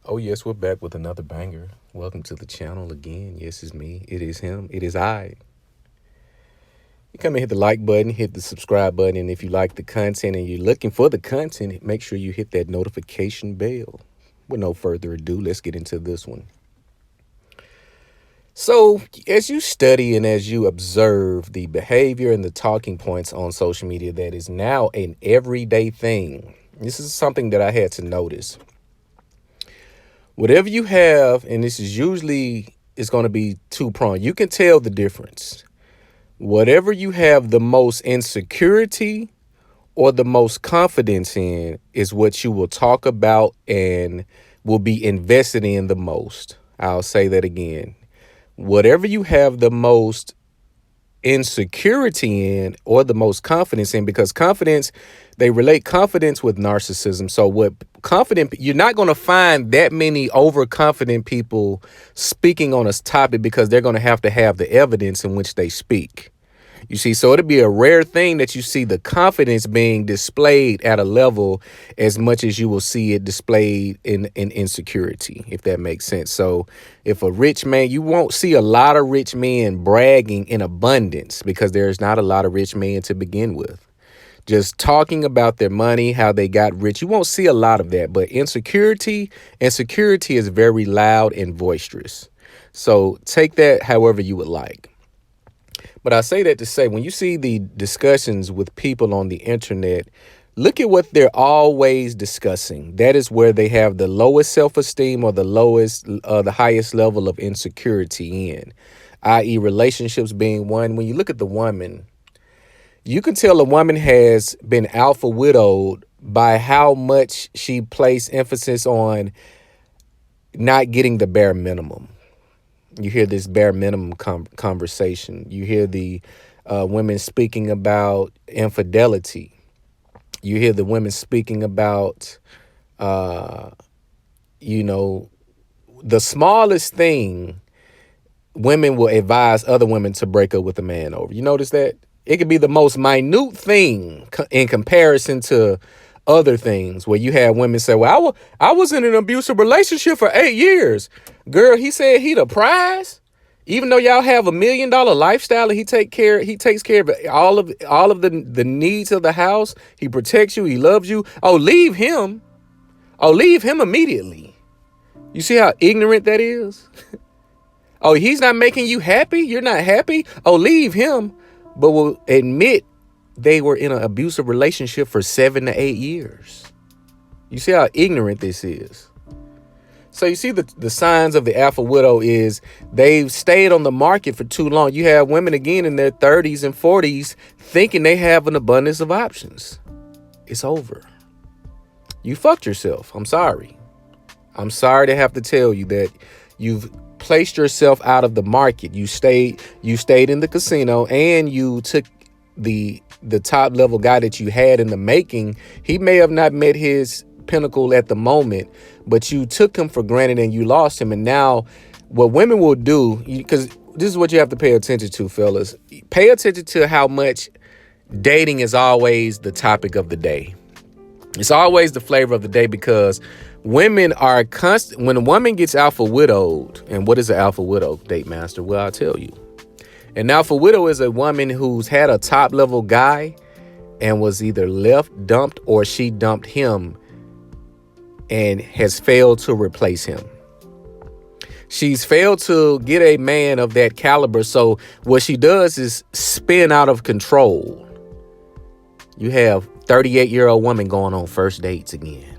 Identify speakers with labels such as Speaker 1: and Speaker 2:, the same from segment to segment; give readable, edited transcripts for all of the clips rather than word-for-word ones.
Speaker 1: Oh, yes, we're back with another banger. Welcome to the channel again. Yes, it's me. It is him. It is I. You come and hit the like button, hit the subscribe button, and if you like the content and you're looking for the content, make sure you hit that notification bell. With no further ado, let's get into this one. So, as you study and as you observe the behavior and the talking points on social media that is now an everyday thing, this is something that I had to notice. Whatever you have, and this is usually, it's going to be two-pronged. You can tell the difference. Whatever you have the most insecurity or the most confidence in is what you will talk about and will be invested in the most. I'll say that again. Whatever you have the most insecurity in or the most confidence in, because confidence, they relate confidence with narcissism. So what confident, you're not going to find that many overconfident people speaking on a topic because they're going to have the evidence in which they speak. You see, so it'd be a rare thing that you see the confidence being displayed at a level as much as you will see it displayed in insecurity, if that makes sense. So if a rich man, you won't see a lot of rich men bragging in abundance because there's not a lot of rich men to begin with. Just talking about their money, how they got rich. You won't see a lot of that. But insecurity is very loud and boisterous. So take that however you would like. But I say that to say, when you see the discussions with people on the internet, look at what they're always discussing. That is where they have the lowest self-esteem or the highest level of insecurity in, i.e. relationships being one. When you look at the woman, you can tell a woman has been alpha widowed by how much she placed emphasis on not getting the bare minimum. You hear this bare minimum conversation. You hear the women speaking about infidelity. You hear the women speaking about, the smallest thing women will advise other women to break up with a man over. You notice that? It could be the most minute thing in comparison to other things where you have women say, well, I was in an abusive relationship for 8 years. Girl, he said he the prize. Even though y'all have $1 million lifestyle, and he takes care of all of the needs of the house. He protects you. He loves you. Oh, leave him. Oh, leave him immediately. You see how ignorant that is? Oh, he's not making you happy. You're not happy. Oh, leave him. But will admit they were in an abusive relationship for 7 to 8 years. You see how ignorant this is. So you see the signs of the alpha widow is they've stayed on the market for too long. You have women again in their 30s and 40s thinking they have an abundance of options. It's over. You fucked yourself. I'm sorry. I'm sorry to have to tell you that you've placed yourself out of the market. You stayed in the casino and you took the top level guy that you had in the making. He may have not met his pinnacle at the moment, but you took him for granted and you lost him. And now what women will do, because this is what you have to pay attention to, fellas. Pay attention to how much dating is always the topic of the day. It's always the flavor of the day because women are constant. When a woman gets alpha widowed, and what is an alpha widow, date master? Well, I'll tell you. An alpha widow is a woman who's had a top level guy and was either left, dumped, or she dumped him and has failed to replace him. She's failed to get a man of that caliber. So what she does is spin out of control. You have 38-year-old woman going on first dates again.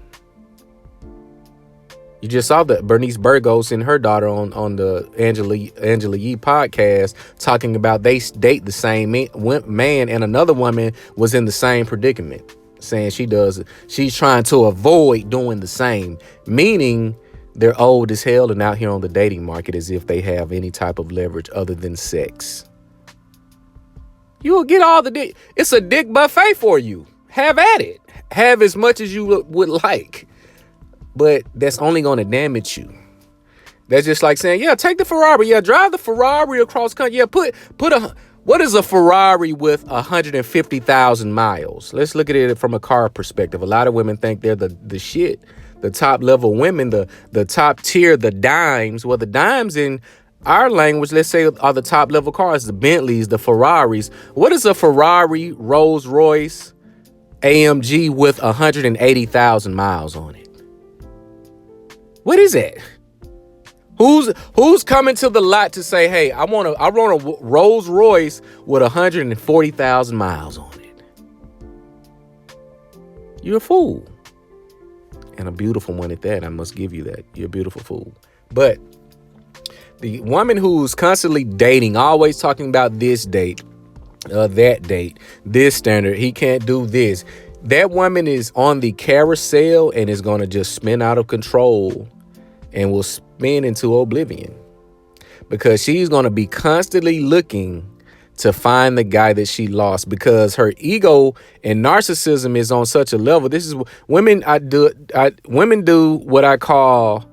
Speaker 1: You just saw that Bernice Burgos and her daughter on the Angela Yee podcast talking about they date the same man, and another woman was in the same predicament, saying she's trying to avoid doing the same, meaning they're old as hell and out here on the dating market as if they have any type of leverage other than sex. You will get all the dick. It's a dick buffet for you. Have at it. Have as much as you would like. But that's only going to damage you. That's just like saying, yeah, take the Ferrari. Yeah, drive the Ferrari across country. Yeah, what is a Ferrari with 150,000 miles? Let's look at it from a car perspective. A lot of women think they're the shit. The top level women, the top tier, the dimes. Well, the dimes in our language, let's say, are the top level cars, the Bentleys, the Ferraris. What is a Ferrari, Rolls Royce, AMG with 180,000 miles on it? What is that? Who's coming to the lot to say, hey, I want a Rolls Royce with 140,000 miles on it? You're a fool. And a beautiful one at that. I must give you that. You're a beautiful fool. But the woman who's constantly dating, always talking about this date, that date, this standard, he can't do this. That woman is on the carousel and is going to just spin out of control and will spin into oblivion, because she's going to be constantly looking to find the guy that she lost, because her ego and narcissism is on such a level. This is women. Women do what I call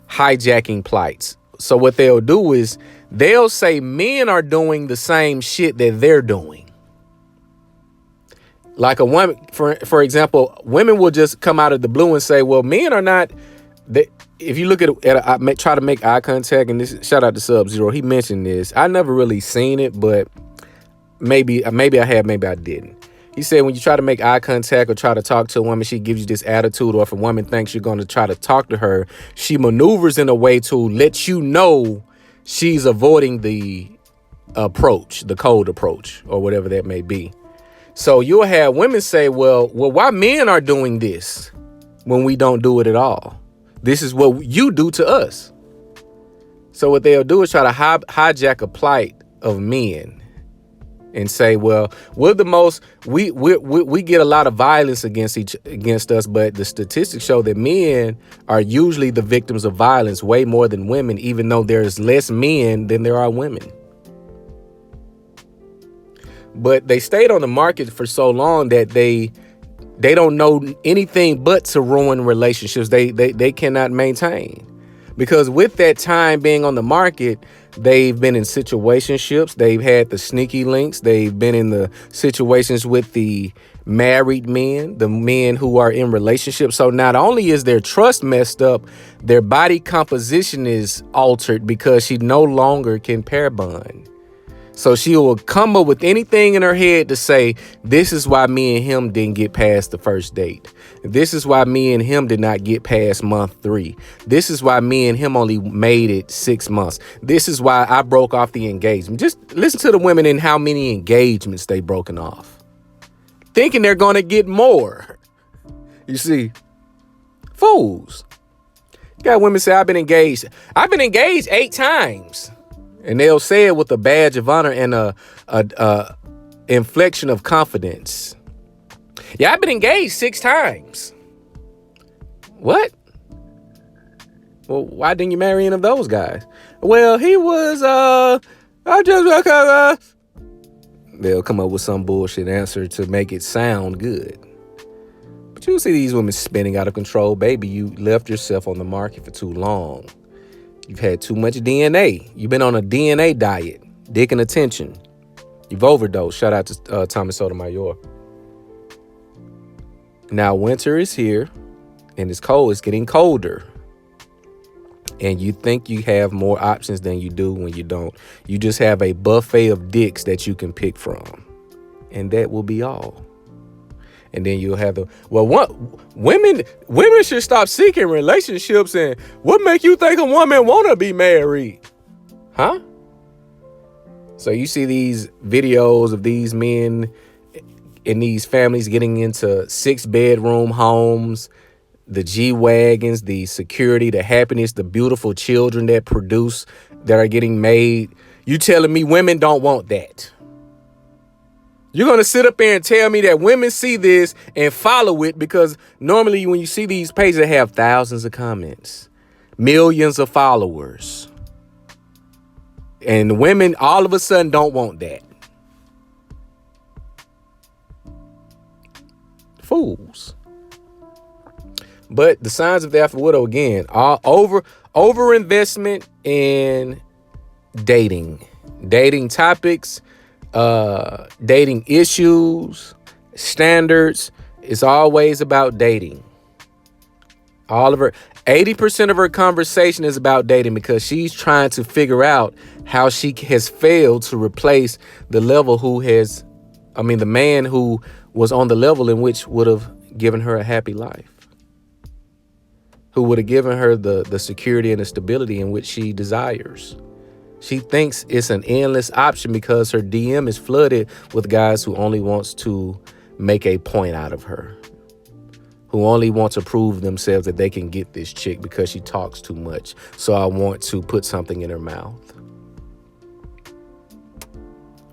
Speaker 1: hijacking plights. So what they'll do is they'll say men are doing the same shit that they're doing. Like a woman, for example, women will just come out of the blue and say, well, men are not. If you look I try to make eye contact, and this, shout out to Sub-Zero, he mentioned this. I never really seen it, but maybe I have, maybe I didn't. He said when you try to make eye contact or try to talk to a woman, she gives you this attitude, or if a woman thinks you're going to try to talk to her, she maneuvers in a way to let you know she's avoiding the approach, the cold approach, or whatever that may be. So you'll have women say, well, why men are doing this when we don't do it at all? This is what you do to us. So what they'll do is try to hijack a plight of men and say, well, we're the most, we get a lot of violence against us, but the statistics show that men are usually the victims of violence way more than women, even though there's less men than there are women. But they stayed on the market for so long that they don't know anything but to ruin relationships they cannot maintain. Because with that time being on the market, they've been in situationships. They've had the sneaky links. They've been in the situations with the married men, the men who are in relationships. So not only is their trust messed up, their body composition is altered because she no longer can pair bond. So she will come up with anything in her head to say, this is why me and him didn't get past the first date. This is why me and him did not get past month 3. This is why me and him only made it 6 months. This is why I broke off the engagement. Just listen to the women and how many engagements they broken off, thinking they're going to get more. You see, fools. You got women say, I've been engaged 8 times. And they'll say it with a badge of honor and a inflection of confidence. Yeah, I've been engaged 6 times. What? Well, why didn't you marry any of those guys? Well, he was, they'll come up with some bullshit answer to make it sound good. But you'll see these women spinning out of control. Baby, you left yourself on the market for too long. You've had too much DNA. You've been on a DNA diet, dick and attention. You've overdosed. Shout out to Thomas Sotomayor. Now winter is here and it's cold. It's getting colder. And you think you have more options than you do when you don't. You just have a buffet of dicks that you can pick from. And that will be all. And then you'll have women should stop seeking relationships. And what make you think a woman want to be married? Huh? So you see these videos of these men in these families getting into 6-bedroom homes, the G-Wagons, the security, the happiness, the beautiful children that are getting made. You telling me women don't want that? You're going to sit up there and tell me that women see this and follow it, because normally when you see these pages that have thousands of comments, millions of followers, and women all of a sudden don't want that. Fools. But the signs of the Alpha Widow, again, are overinvestment in dating topics, dating issues, standards. It's always about dating. All of her 80% of her conversation is about dating because she's trying to figure out how she has failed to replace the the man who was on the level in which would have given her a happy life, who would have given her the security and the stability in which she desires. She thinks it's an endless option because her DM is flooded with guys who only wants to make a point out of her, who only want to prove themselves that they can get this chick because she talks too much. So I want to put something in her mouth.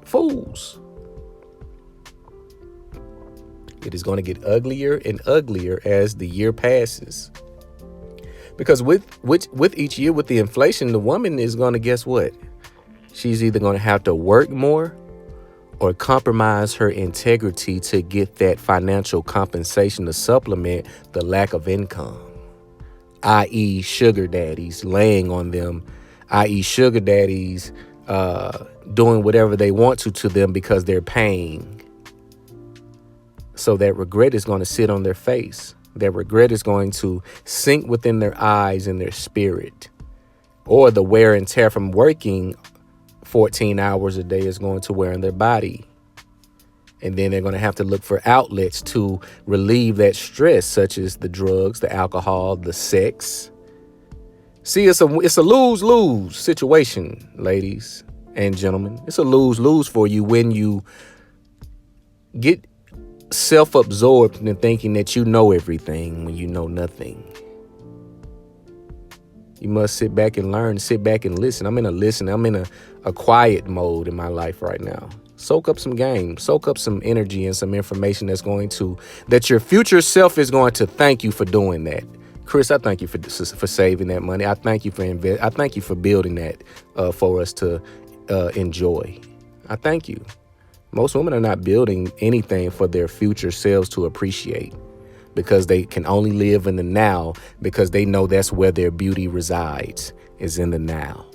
Speaker 1: Fools. It is going to get uglier and uglier as the year passes. Because with each year, with the inflation, the woman is going to, guess what? She's either going to have to work more or compromise her integrity to get that financial compensation to supplement the lack of income, i.e. sugar daddies laying on them, i.e. sugar daddies doing whatever they want to them because they're paying. So that regret is going to sit on their face. That regret is going to sink within their eyes and their spirit. Or the wear and tear from working 14 hours a day is going to wear on their body. And then they're going to have to look for outlets to relieve that stress, such as the drugs, the alcohol, the sex. See, it's a lose-lose situation, ladies and gentlemen. It's a lose-lose for you when you get self-absorbed in thinking that you know everything when you know nothing. You must sit back and learn, sit back and listen. I'm in a quiet mode in my life right now. Soak up some game, soak up some energy and some information that your future self is going to thank you for doing that. Chris, I thank you for saving that money. I thank you I thank you for building that for us to enjoy. I thank you. Most women are not building anything for their future selves to appreciate because they can only live in the now because they know that's where their beauty resides, is in the now.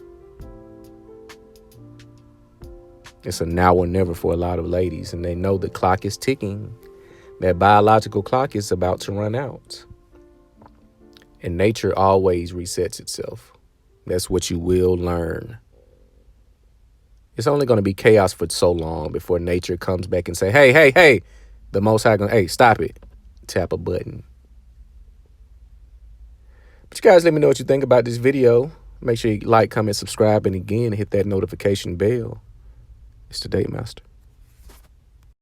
Speaker 1: It's a now or never for a lot of ladies, and they know the clock is ticking. That biological clock is about to run out. And nature always resets itself. That's what you will learn. It's only going to be chaos for so long before nature comes back and say, hey, the Most High hey, stop it. Tap a button. But you guys let me know what you think about this video. Make sure you like, comment, subscribe, and again, hit that notification bell. It's the Date Master.